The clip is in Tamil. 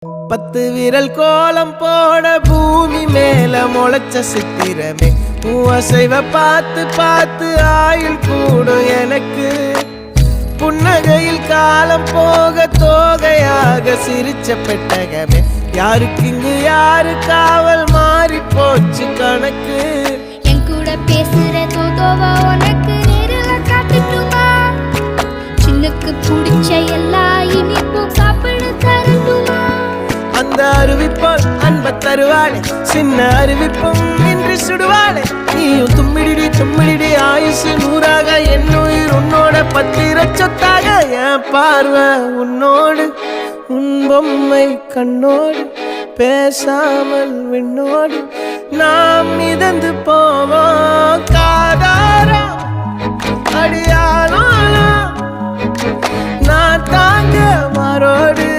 10 விரல் கோலம் போட பூமி மேல முளைச்ச சித்திரமே அசைவ பார்த்து பார்த்து ஆயுள் கூடும் எனக்கு புன்னகையில் காலம் போக தோகையாக சிரிச்ச பெட்டகமே யாருக்கு இங்கு யாரு காவல் மாறி போச்சு கணக்கு என் கூட பேசுற தோதோவா உனக்கு நேரில் காட்டுட்டுமா சின்னக்கு பிடிச்ச எல்லா இனிப்பும் சாப்பிட தரட்டுமா அந்த அறிவிப்பால் அன்ப தருவாளே சின்ன அறிவிப்பும் இன்று சுடுவாளே நீயும் தும்மிடி ஆயுசு 100ஆக என் உயிர் உன்னோட 10 சொத்தாக என் பார்வை உன்னோடு உன் பொம்மை கண்ணோடு பேசாமல் விண்ணோடு நாம் மிதந்து போவோம் காதாரா அடியானாலும் நான் தாங்க மாறோடு